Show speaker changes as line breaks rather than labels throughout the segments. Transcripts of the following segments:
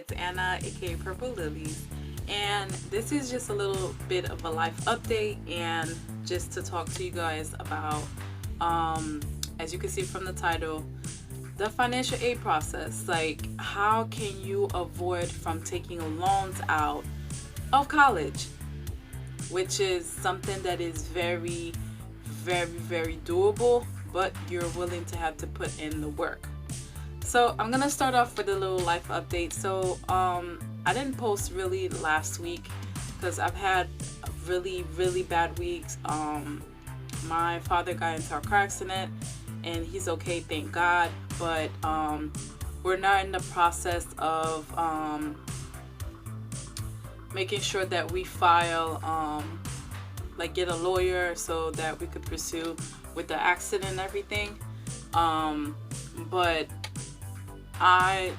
it's Anna, aka Purple Lilies, and this is just a little bit of a life update and just to talk to you guys about, as you can see from the title, the financial aid process. Like, how can you avoid from taking loans out of college, which is something that is very, very, very doable, but you're willing to have to put in the work. So I'm gonna start off with a little life update. So I didn't post really last week because I've had really, really bad weeks. My father got into a car accident and he's okay, thank God, but we're now in the process of making sure that we file, like get a lawyer so that we could pursue with the accident and everything. But I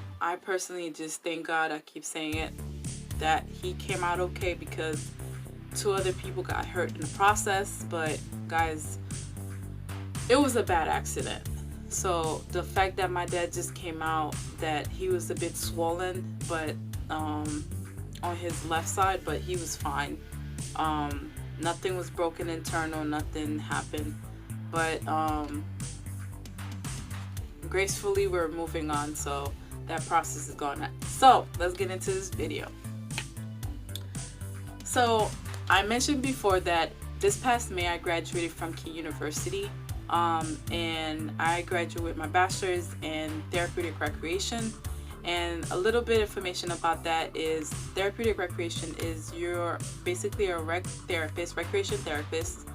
personally just thank God, I keep saying it, that he came out okay, because 2 other people got hurt in the process. But guys, it was a bad accident. So the fact that my dad just came out that he was a bit swollen, but on his left side, but he was fine. Nothing was broken internal, nothing happened, but gracefully we're moving on, so that process is going on. So let's get into this video. So I mentioned before that this past May I graduated from King University, and I graduated with my bachelor's in therapeutic recreation. And a little bit of information about that is therapeutic recreation is you're basically a recreation therapist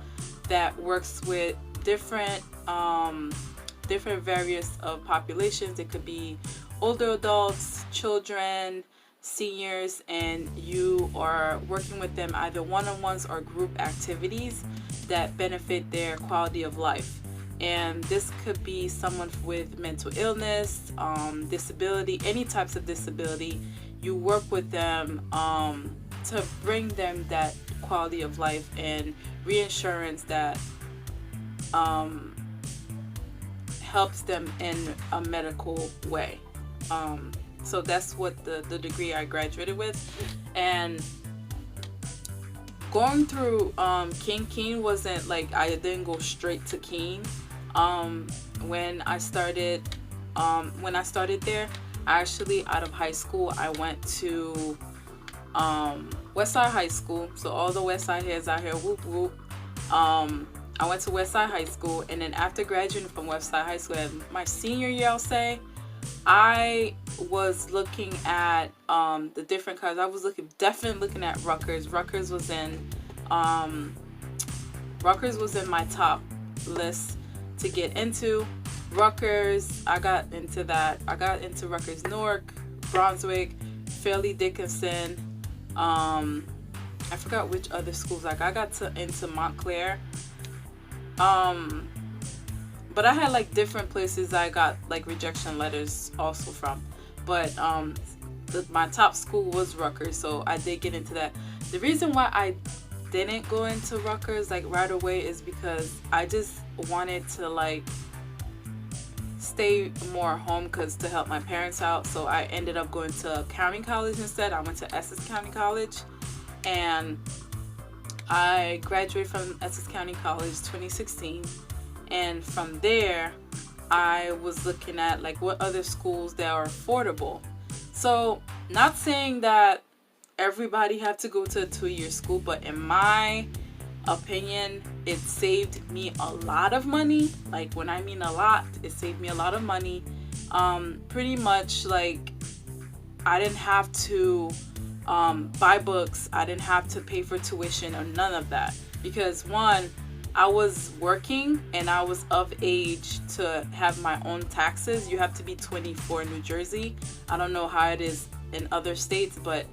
that works with different various of populations. It could be older adults, children, seniors, and you are working with them either one-on-ones or group activities that benefit their quality of life. And this could be someone with mental illness, disability, any types of disability. You work with them to bring them that quality of life and reassurance that helps them in a medical way. So that's what the degree I graduated with. And going through Keene wasn't like, I didn't go straight to Keene. When I started there, I actually, out of high school, I went to Westside High School. So all the Westside heads out here, whoop whoop. I went to Westside High School, and then after graduating from Westside High School, my senior year, I'll say, I was looking at the different colors. I was definitely looking at Rutgers. Rutgers was in my top list to get into. Rutgers, I got into that. I got into Rutgers Newark, Brunswick, Fairleigh Dickinson. I forgot which other schools. Like, I got into Montclair. But I had like different places I got like rejection letters also from. But my top school was Rutgers, so I did get into that. The reason why I didn't go into Rutgers like right away is because I just wanted to like stay more home to help my parents out. So I ended up going to County College instead. I went to Essex County College, and I graduated from Essex County College 2016. And from there, I was looking at like what other schools that are affordable. So not saying that everybody have to go to a 2-year school, but in my opinion, it saved me a lot of money. Like, when I mean a lot, it saved me a lot of money. Pretty much like I didn't have to buy books. I didn't have to pay for tuition or none of that, because one, I was working and I was of age to have my own taxes. You have to be 24 in New Jersey. I don't know how it is in other states, but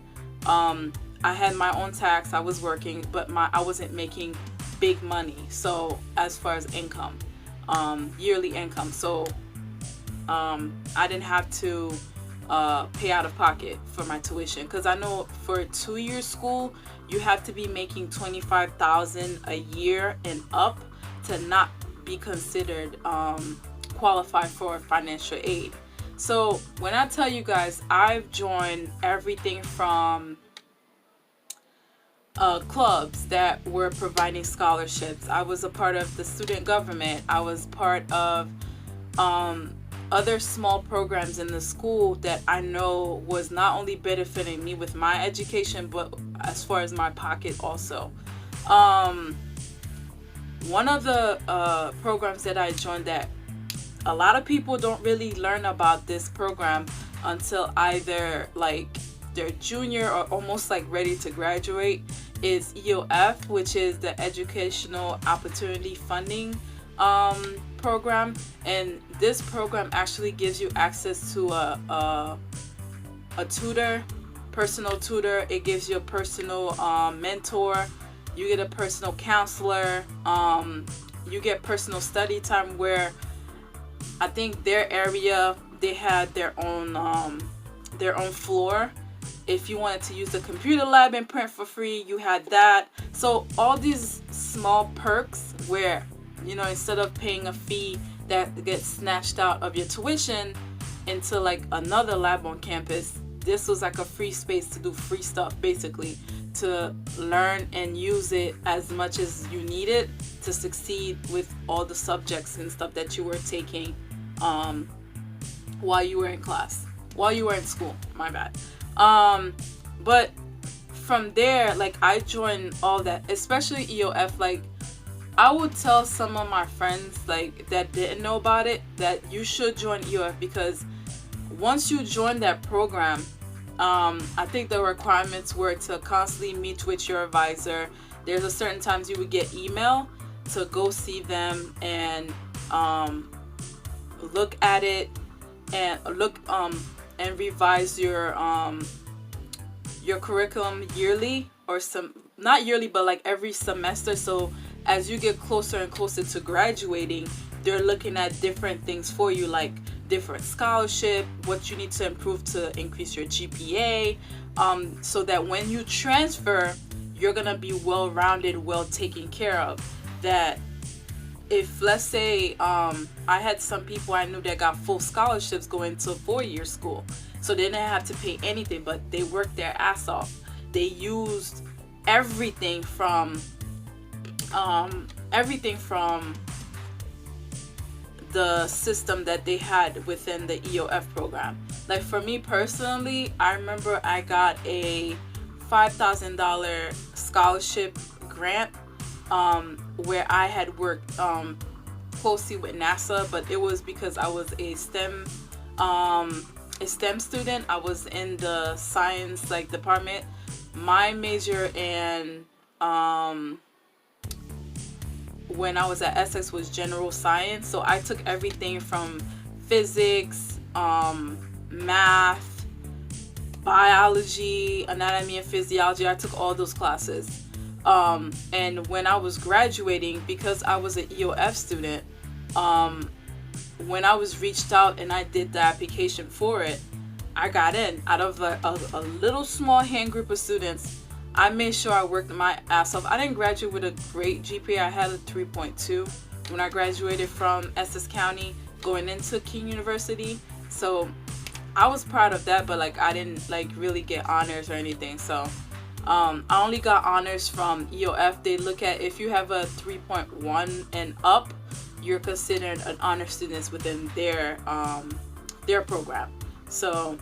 I had my own tax. I was working, but I wasn't making big money. So as far as income, yearly income. So I didn't have to pay out of pocket for my tuition, because I know for a 2-year school you have to be making $25,000 a year and up to not be considered qualified for financial aid. So when I tell you guys, I've joined everything from clubs that were providing scholarships. I was a part of the student government. I was part of other small programs in the school that I know was not only benefiting me with my education, but as far as my pocket also. One of the programs that I joined that a lot of people don't really learn about this program until either like they're junior or almost like ready to graduate is EOF, which is the Educational Opportunity Funding program. And this program actually gives you access to a tutor, personal tutor. It gives you a personal mentor. You get a personal counselor. You get personal study time, where I think their area, they had their own floor. If you wanted to use the computer lab and print for free, you had that. So all these small perks where, you know, instead of paying a fee that gets snatched out of your tuition into like another lab on campus, this was like a free space to do free stuff, basically, to learn and use it as much as you need it to succeed with all the subjects and stuff that you were taking while you were in class, while you were in school, my bad. But from there, like, I joined all that, especially EOF. Like, I would tell some of my friends like that didn't know about it that you should join EOF, because once you join that program, I think the requirements were to constantly meet with your advisor. There's a certain times you would get email to go see them and look at it and and revise your curriculum yearly, or not yearly, but like every semester. So as you get closer and closer to graduating, they're looking at different things for you, like different scholarship, what you need to improve to increase your GPA, so that when you transfer, you're gonna be well-rounded, well taken care of. That if, let's say, I had some people I knew that got full scholarships going to 4-year school, so they didn't have to pay anything, but they worked their ass off. They used everything from the system that they had within the EOF program. Like, for me personally, I remember I got a $5,000 scholarship grant, where I had worked closely with NASA, but it was because I was a STEM student. I was in the science like department. My major in when I was at Essex was general science, so I took everything from physics, math, biology, anatomy and physiology. I took all those classes. And when I was graduating, because I was an EOF student, when I was reached out and I did the application for it, I got in. Out of a little small hand group of students, I made sure I worked my ass off. I didn't graduate with a great GPA. I had a 3.2 when I graduated from Essex County going into King University. So I was proud of that, but like I didn't like really get honors or anything. So I only got honors from EOF. They look at if you have a 3.1 and up, you're considered an honor student within their program. So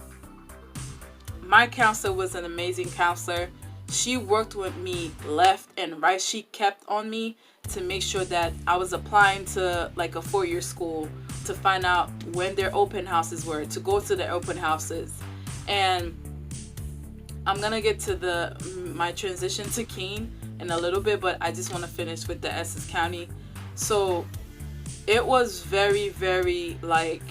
my counselor was an amazing counselor. She worked with me left and right. She kept on me to make sure that I was applying to like a 4-year school, to find out when their open houses were, to go to their open houses. And I'm gonna get to my transition to Keene in a little bit, but I just want to finish with the Essex County. So it was very, very, like,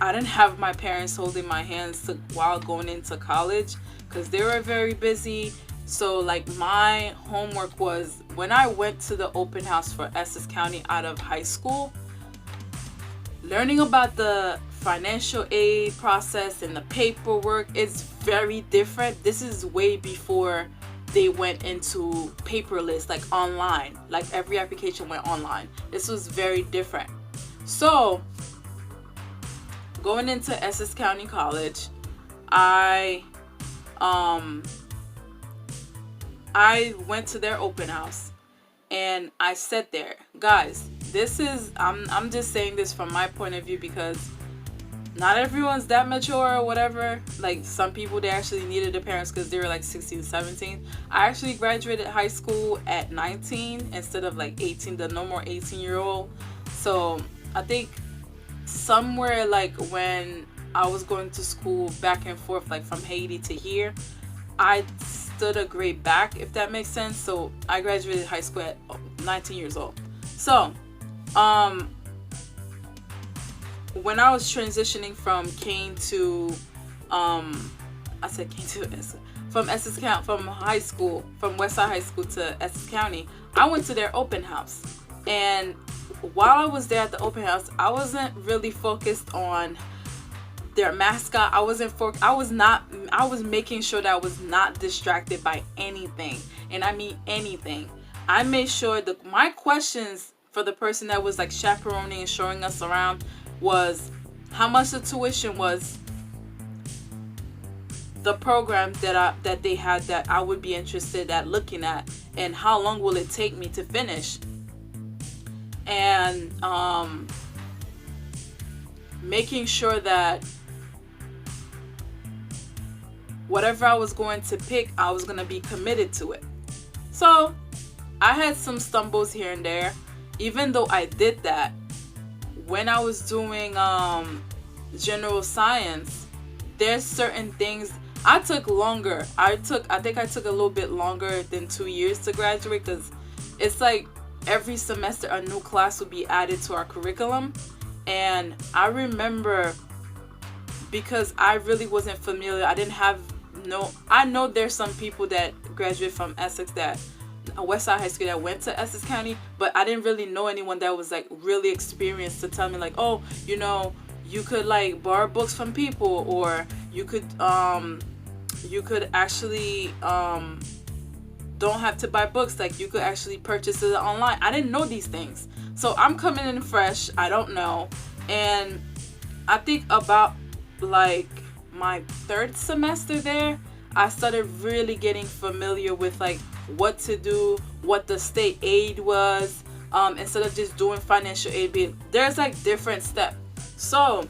I didn't have my parents holding my hands while going into college, because they were very busy. So like my homework was, when I went to the open house for Essex County out of high school, learning about the financial aid process and the paperwork is very different. This is way before they went into paperless, like online, like every application went online. This was very different. So going into Essex County College, I went to their open house, and I sat there. Guys, this is, I'm just saying this from my point of view, because not everyone's that mature or whatever. Like, some people, they actually needed their parents because they were like 16, 17. I actually graduated high school at 19 instead of like 18, the no more 18-year-old. So I think somewhere like when I was going to school back and forth, like from Haiti to here, I stood a grade back, if that makes sense. So I graduated high school at 19 years old. So when I was transitioning from Kane to from Essex County, from high school, from Westside High School to Essex County, I went to their open house. And while I was there at the open house, I wasn't really focused on their mascot. I was making sure that I was not distracted by anything. And I mean anything. I made sure that my questions for the person that was like chaperoning and showing us around was how much the tuition was, the program that they had that I would be interested at looking at, and how long will it take me to finish. And making sure that whatever I was going to pick, I was going to be committed to it. So I had some stumbles here and there. Even though I did that, when I was doing general science, there's certain things I took longer. I think I took a little bit longer than 2 years to graduate, because it's like every semester a new class would be added to our curriculum. And I remember, because I really wasn't familiar, I know there's some people that graduate from Essex, that Westside High School, that went to Essex County, but I didn't really know anyone that was like really experienced to tell me like, oh, you know, you could like borrow books from people, or you could actually don't have to buy books, like you could actually purchase it online. I didn't know these things, so I'm coming in fresh. I don't know. And I think about like my third semester there, I started really getting familiar with like what to do, what the state aid was, instead of just doing financial aid. There's like different steps. So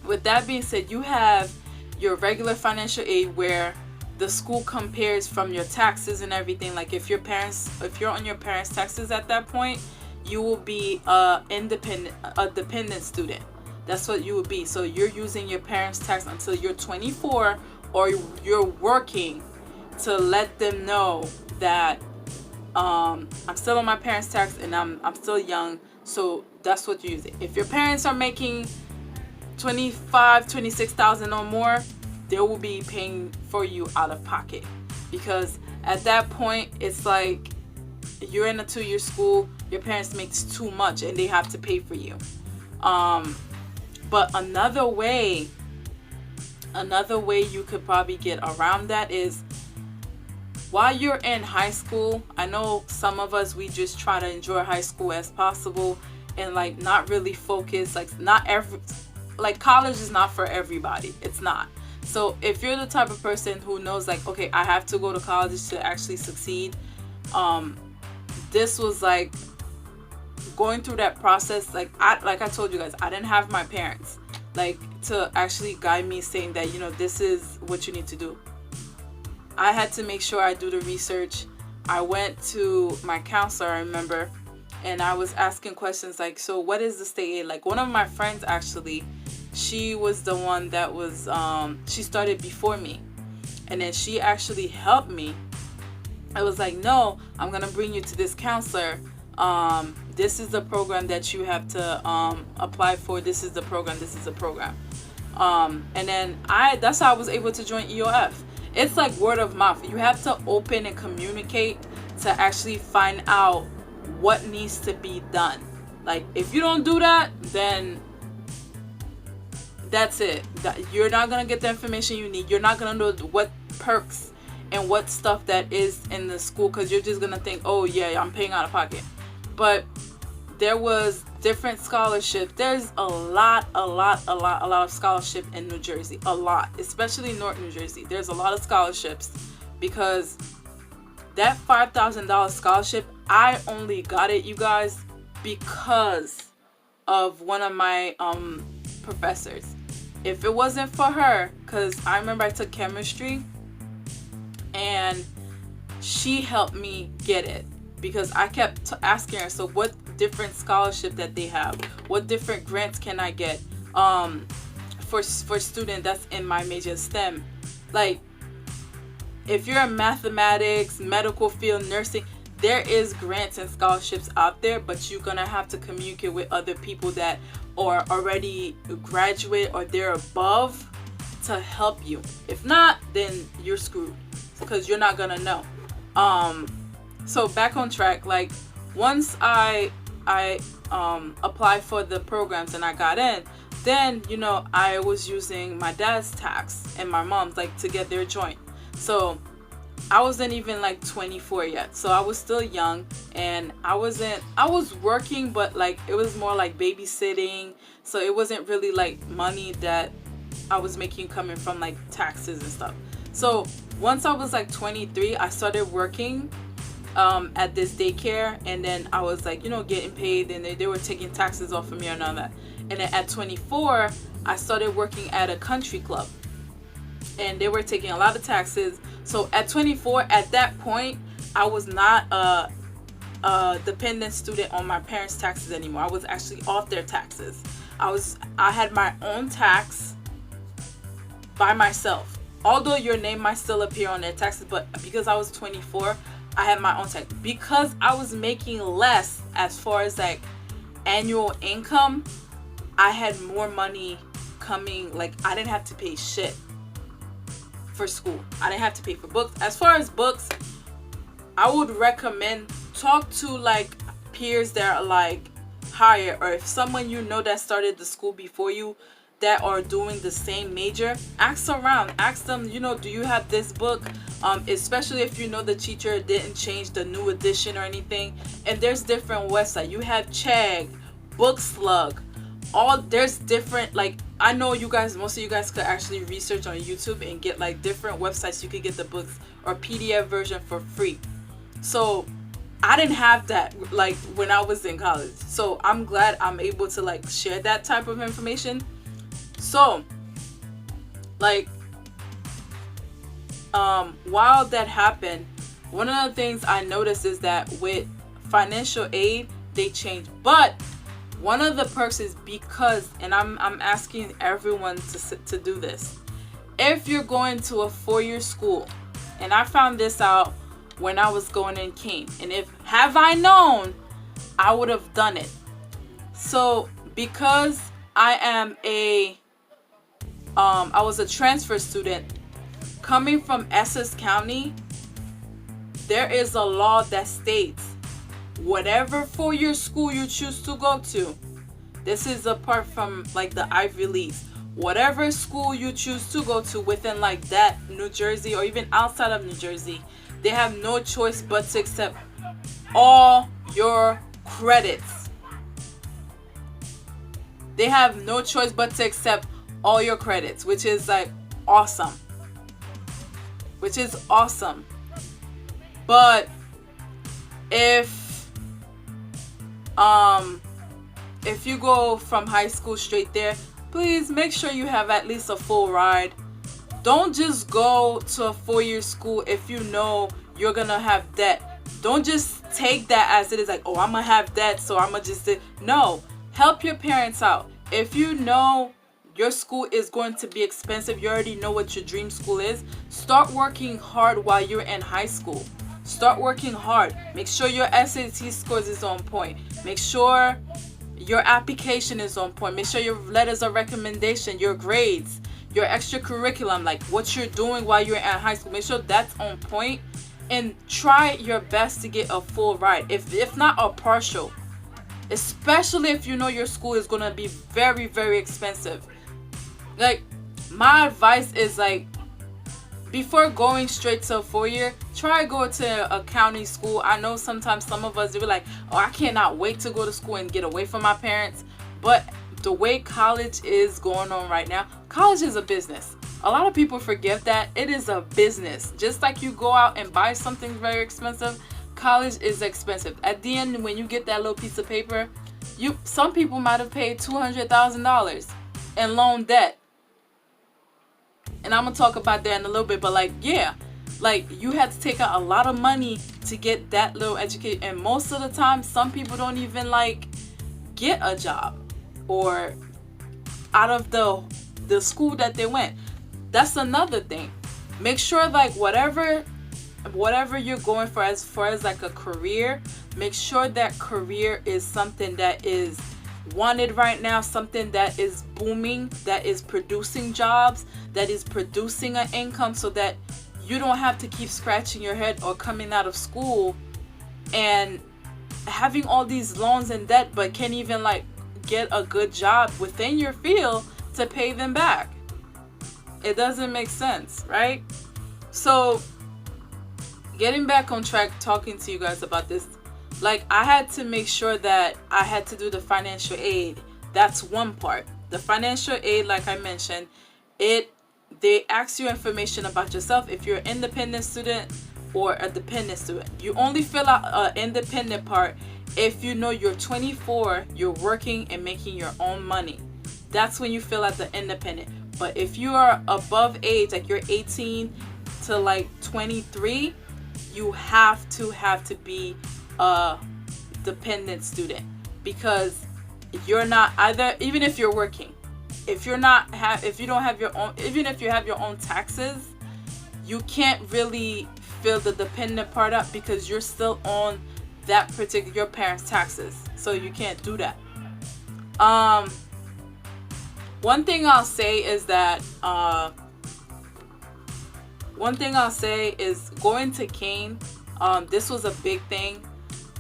with that being said, you have your regular financial aid where the school compares from your taxes and everything. Like if you're on your parents' taxes at that point, you will be a dependent student. That's what you would be. So you're using your parents' tax until you're 24, or you're working to let them know that I'm still on my parents' tax and I'm still young. So that's what you use it. If your parents are making $26,000 or more, they will be paying for you out of pocket, because at that point it's like you're in a 2-year school, your parents makes too much and they have to pay for you. But another way you could probably get around that is, while you're in high school, I know some of us, we just try to enjoy high school as possible and like not really focus. Like college is not for everybody. It's not. So if you're the type of person who knows like, okay, I have to go to college to actually succeed, this was like going through that process. Like I told you guys, I didn't have my parents like to actually guide me, saying that, you know, this is what you need to do. I had to make sure I do the research. I went to my counselor, I remember, and I was asking questions like, so what is the state aid? Like one of my friends, actually, she was the one that was, she started before me. And then she actually helped me. I was like, no, I'm going to bring you to this counselor. This is the program that you have to apply for. This is the program. This is the program. And then that's how I was able to join EOF. It's like word of mouth. You have to open and communicate to actually find out what needs to be done. Like if you don't do that, then that's it. You're not going to get the information you need. You're not going to know what perks and what stuff that is in the school, because you're just going to think, oh yeah, I'm paying out of pocket. But there was different scholarships. There's a lot of scholarship in New Jersey. A lot, especially North New Jersey. There's a lot of scholarships because that $5,000 scholarship, I only got it, you guys, because of one of my professors. If it wasn't for her, because I remember I took chemistry and she helped me get it, because I kept asking her, so what different scholarship that they have, what different grants can I get for student that's in my major STEM. Like, if you're in mathematics, medical field, nursing, there is grants and scholarships out there, but you're gonna have to communicate with other people that are already graduate or they're above to help you. If not, then you're screwed because you're not gonna know. So back on track, like once I applied for the programs and I got in, then I was using my dad's tax and my mom's, like, to get their joint. So I wasn't even like 24 yet, so I was still young, and I was working, but like it was more like babysitting, so it wasn't really like money that I was making coming from like taxes and stuff. So once I was like 23, I started working at this daycare, and then I was like, getting paid, and they were taking taxes off of me and all that. And then at 24, I started working at a country club, and they were taking a lot of taxes. So at 24, at that point, I was not a dependent student on my parents' taxes anymore. I was actually off their taxes. I had my own tax by myself. Although your name might still appear on their taxes, but because I was 24, I had my own tax. Because I was making less as far as like annual income, I had more money coming. Like, I didn't have to pay shit for school. I didn't have to pay for books. As far as books, I would recommend talk to like peers that are like higher, or if someone that started the school before you that are doing the same major, ask around, ask them, do you have this book, especially if the teacher didn't change the new edition or anything. And there's different websites. You have Chegg, Bookslug, there's different, like, I know most of you guys could actually research on YouTube and get like different websites you could get the books or PDF version for free. So I didn't have that like when I was in college. So I'm glad I'm able to like share that type of information. So like while that happened, one of the things I noticed is that with financial aid, they changed. But one of the perks is because, and I'm asking everyone to do this, if you're going to a 4-year school, and I found this out when I was going in Keene, and have I known, I would have done it. So because I was a transfer student coming from Essex County, there is a law that states whatever 4-year school you choose to go to, this is apart from like the Ivy Leagues, whatever school you choose to go to within like that New Jersey or even outside of New Jersey, they have no choice but to accept all your credits. They have no choice but to accept all your credits, which is like awesome. But if you go from high school straight there, please make sure you have at least a full ride. Don't just go to a 4-year school if you know you're gonna have debt. Don't just take that as it is, like, oh, I'm gonna have debt, so I'm gonna just no. Help your parents out. If you know your school is going to be expensive, you already know what your dream school is, start working hard while you're in high school. Start working hard. Make sure your SAT scores is on point. Make sure your application is on point. Make sure your letters of recommendation, your grades, your extracurriculum, like what you're doing while you're at high school, make sure that's on point, and try your best to get a full ride, if not a partial, especially if you know your school is going to be very, very expensive. Like, my advice is like, before going straight to a 4-year, try go to a county school. I know sometimes some of us, they be like, oh, I cannot wait to go to school and get away from my parents. But the way college is going on right now, college is a business. A lot of people forget that it is a business. Just like you go out and buy something very expensive, college is expensive. At the end, when you get that little piece of paper, some people might have paid $200,000 in loan debt. And I'm gonna talk about that in a little bit, but like, yeah, like you had to take out a lot of money to get that little education. And most of the time, some people don't even like get a job or out of the school that they went. That's another thing. Make sure like whatever you're going for as far as like a career, make sure that career is something that is wanted right now, something that is booming, that is producing jobs, that is producing an income, so that you don't have to keep scratching your head or coming out of school and having all these loans and debt, but can't even like get a good job within your field to pay them back. It doesn't make sense, right? So getting back on track, talking to you guys about this, like I had to make sure that I had to do the financial aid. That's one part. The financial aid, like I mentioned, they ask you information about yourself. If you're an independent student or a dependent student, you only fill out an independent part if you know you're 24, you're working and making your own money. That's when you fill out the independent. But if you are above age, like you're 18 to like 23, you have to be a dependent student, because you're not either, even if you're working, if you don't have your own, even if you have your own taxes, you can't really fill the dependent part up because you're still on that particular, your parents' taxes, so you can't do that. One thing I'll say is going to Kane. This was a big thing.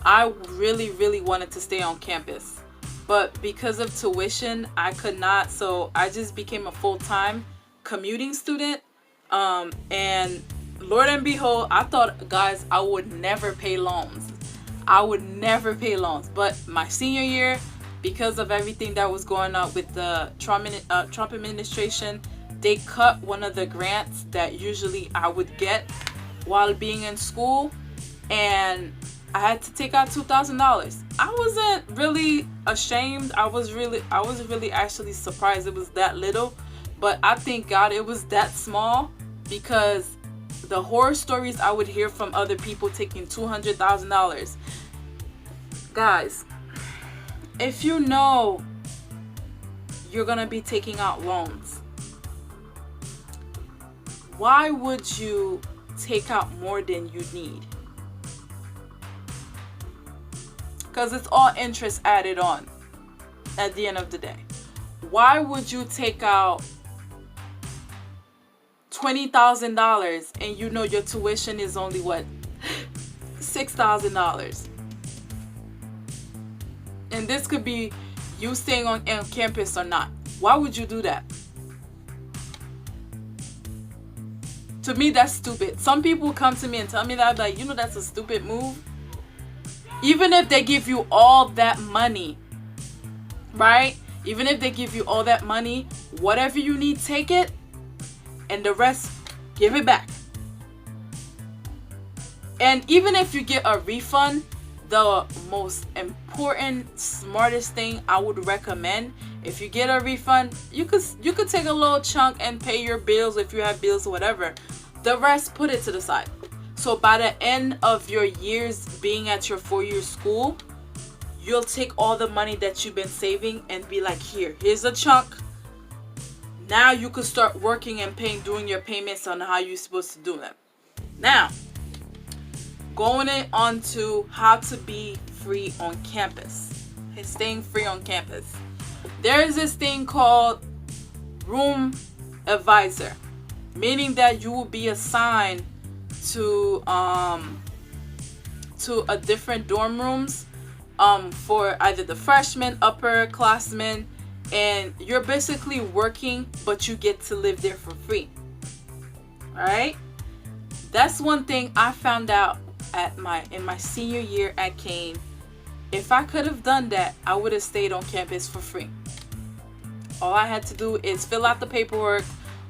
I really wanted to stay on campus, but because of tuition, I could not. So I just became a full-time commuting student. And Lord and behold, I thought, guys, I would never pay loans. But my senior year, because of everything that was going on with the Trump administration, they cut one of the grants that usually I would get while being in school, and I had to take out $2,000. I wasn't really ashamed. I was really actually surprised it was that little, but I thank God it was that small, because the horror stories I would hear from other people taking $200,000. Guys, if you know you're gonna be taking out loans, why would you take out more than you need? Because it's all interest added on at the end of the day. Why would you take out $20,000 and you know your tuition is only what, $6,000? And this could be you staying on campus or not. Why would you do that? To me, that's stupid. Some people come to me and tell me that, like, that's a stupid move. Even if they give you all that money, right? Even if they give you all that money, whatever you need, take it, and the rest, give it back. And even if you get a refund, the most important, smartest thing I would recommend, if you get a refund, you could take a little chunk and pay your bills if you have bills or whatever. The rest, put it to the side. So by the end of your years being at your 4-year school, you'll take all the money that you've been saving and be like, here's a chunk. Now you could start working and doing your payments on how you're supposed to do them. Now, going on to how to be free on campus. Staying free on campus. There is this thing called room advisor, meaning that you will be assigned to a different dorm rooms for either the freshmen, upperclassmen, and you're basically working, but you get to live there for free. All right. That's one thing I found out in my senior year at Kane. If I could have done that, I would have stayed on campus for free. All I had to do is fill out the paperwork,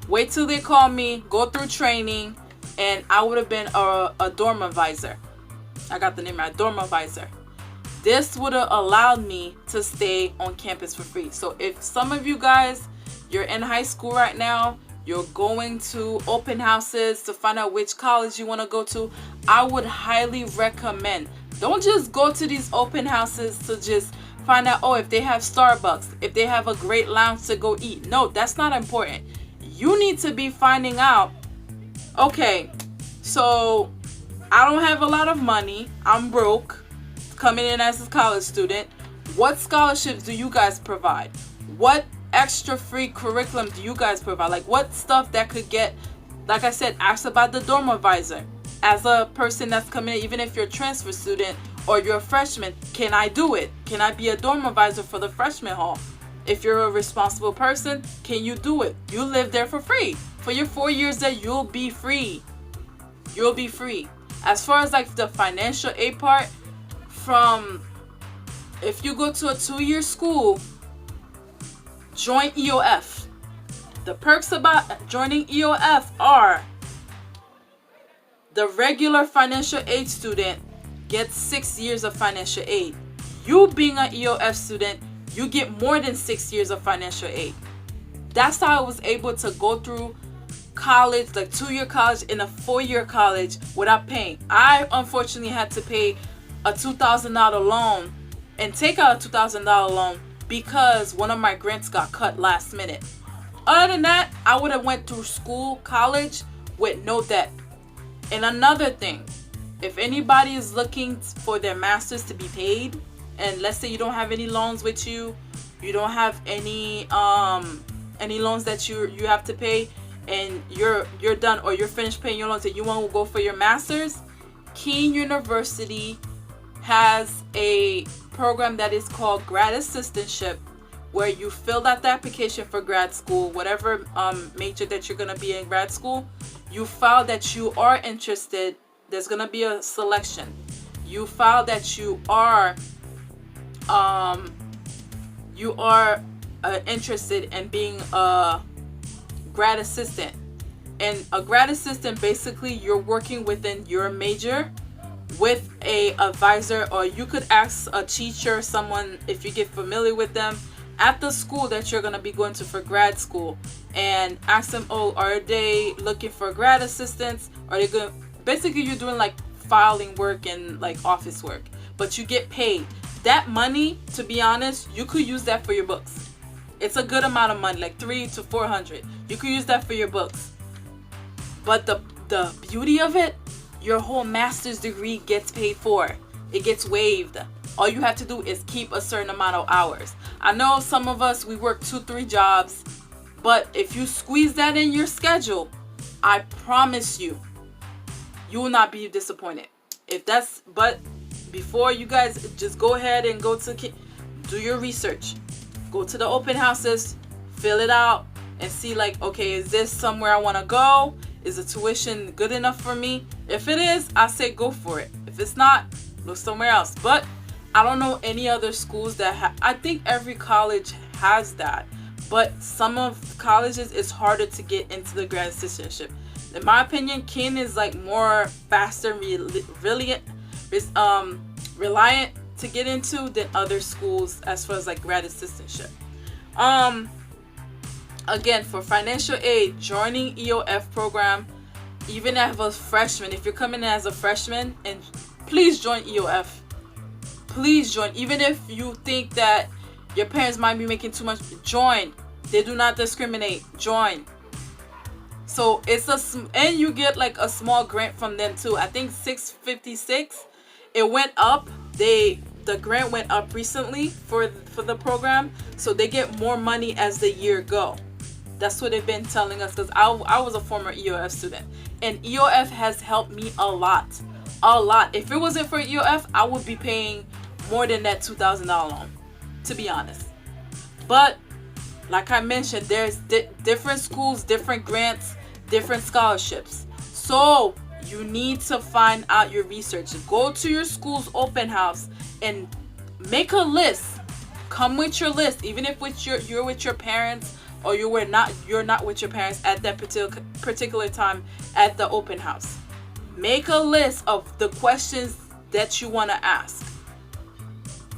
wait till they call me, go through training, and I would have been a dorm advisor. I got the name right, dorm advisor. This would have allowed me to stay on campus for free. So if some of you guys, you're in high school right now, you're going to open houses to find out which college you want to go to, I would highly recommend. Don't just go to these open houses to just find out, oh, if they have Starbucks, if they have a great lounge to go eat. No, that's not important. You need to be finding out, okay, so I don't have a lot of money. I'm broke, coming in as a college student. What scholarships do you guys provide? What extra free curriculum do you guys provide? Like, what stuff that could get, like I said, ask about the dorm advisor. As a person that's coming in, even if you're a transfer student or you're a freshman, can I do it? Can I be a dorm advisor for the freshman hall? If you're a responsible person, can you do it? You live there for free. For your 4 years there, you'll be free. You'll be free. As far as like the financial aid part, if you go to a 2-year school, join EOF. The perks about joining EOF are the regular financial aid student gets 6 years of financial aid. You being an EOF student, you get more than 6 years of financial aid. That's how I was able to go through college, like 2-year college and a 4-year college without paying. I unfortunately had to pay a $2,000 loan and take out a $2,000 loan because one of my grants got cut last minute. Other than that, I would have went through college with no debt. And another thing, if anybody is looking for their masters to be paid, and let's say you don't have any loans with you, you don't have any loans that you have to pay, and you're done or you're finished paying your loans and you want to go for your masters, Keene University has a program that is called grad assistantship, where you filled out the application for grad school, whatever major that you're going to be in grad school. You file that you are interested. There's going to be a selection. You file that you are interested in being a grad assistant. And a grad assistant, basically you're working within your major with a advisor, or you could ask a teacher, someone, if you get familiar with them at the school that you're going to be going to for grad school, and ask them, oh, are they looking for grad assistants? Are they going, basically you're doing like filing work and like office work, but you get paid. That money, to be honest, you could use that for your books. It's a good amount of money, like $300 to $400. You could use that for your books. But the beauty of it, your whole master's degree gets paid for. It gets waived. All you have to do is keep a certain amount of hours. I know some of us, we work 2-3 jobs, but if you squeeze that in your schedule, I promise you, you will not be disappointed. But before you guys, just go ahead and do your research. Go to the open houses, fill it out, and see like, okay, is this somewhere I want to go? Is the tuition good enough for me? If it is, I say go for it. If it's not, look somewhere else. But I don't know any other schools that I think every college has that. But some of colleges, it's harder to get into the grad assistantship. In my opinion, Keene is like more faster, reliant to get into than other schools as far as like grad assistantship. Again, for financial aid, joining EOF program, even as a freshman, if you're coming in as a freshman, and please join EOF. Please join. Even if you think that your parents might be making too much, join. They do not discriminate. Join. So and you get like a small grant from them too. I think $656. It went up. The grant went up recently for the program, so they get more money as the year go. That's what they've been telling us, because I was a former EOF student, and EOF has helped me a lot. If it wasn't for EOF, I would be paying more than that $2,000 loan, to be honest. But like I mentioned, there's different schools, different grants, different scholarships. So you need to find out your research. Go to your school's open house and make a list. Come with your list, even if you're with your parents, or you're not with your parents at that particular time at the open house. Make a list of the questions that you want to ask,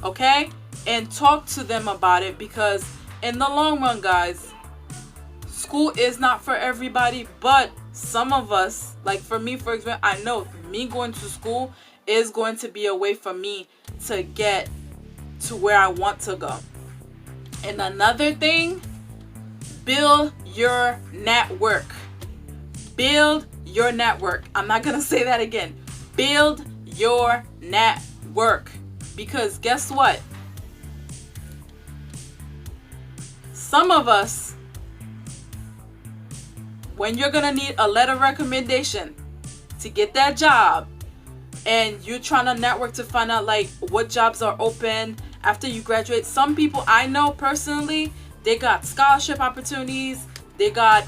okay? And talk to them about it, because in the long run, guys, school is not for everybody. But some of us, like for me, for example, I know me going to school is going to be a way for me to get to where I want to go. And another thing, build your network. Build your network. I'm not gonna say that again. Build your network. Because guess what? Some of us, when you're gonna need a letter of recommendation to get that job, and you're trying to network to find out like what jobs are open after you graduate. Some people I know personally, they got scholarship opportunities, they got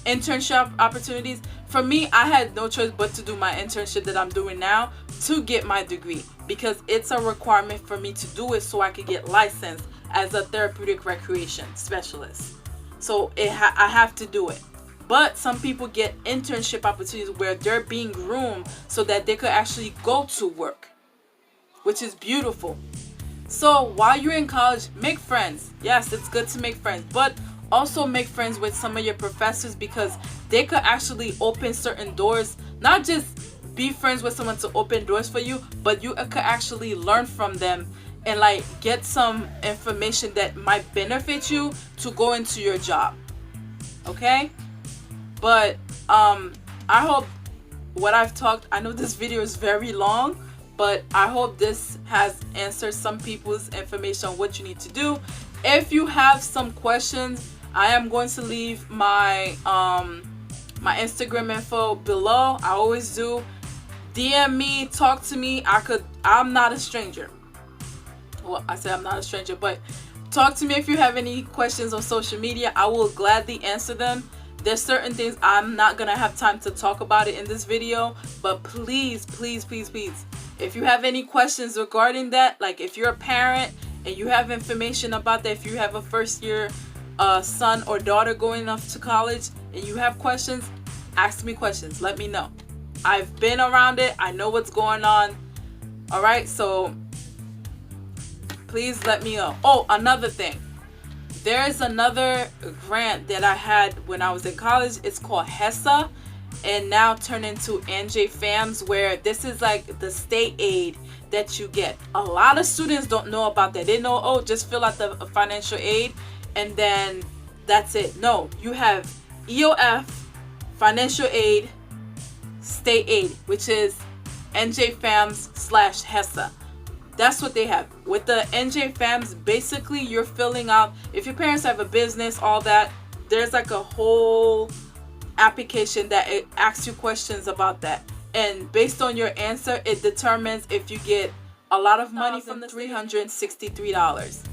internship opportunities. For me, I had no choice but to do my internship that I'm doing now to get my degree, because it's a requirement for me to do it so I could get licensed as a therapeutic recreation specialist. So I have to do it. But some people get internship opportunities where they're being groomed so that they could actually go to work, which is beautiful. So while you're in college, make friends. Yes, it's good to make friends, but also make friends with some of your professors, because they could actually open certain doors. Not just be friends with someone to open doors for you, but you could actually learn from them and like get some information that might benefit you to go into your job. Okay? But I hope what I've talked, I know this video is very long, but I hope this has answered some people's information on what you need to do. If you have some questions, I am going to leave my my Instagram info below. I always do. DM me, talk to me. I'm not a stranger. Well, I say I'm not a stranger, but talk to me if you have any questions on social media. I will gladly answer them. There's certain things I'm not gonna have time to talk about it in this video, but please, please, please, please, if you have any questions regarding that, like if you're a parent and you have information about that, if you have a first year son or daughter going off to college and you have questions, ask me questions. Let me know. I've been around it. I know what's going on. All right, so please let me know. Oh, another thing. There is another grant that I had when I was in college. It's called HESA, and now turned into NJ-FAMS, where this is like the state aid that you get. A lot of students don't know about that. They know, oh, just fill out the financial aid and then that's it. No, you have EOF, financial aid, state aid, which is NJ-FAMS/HESA. That's what they have. With the NJ-FAMS, basically you're filling out, if your parents have a business, all that, there's like a whole application that it asks you questions about that. And based on your answer, it determines if you get a lot of money from the $363.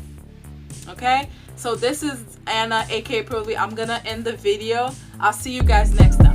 Okay? So this is Anna, aka Pearly. I'm gonna end the video. I'll see you guys next time.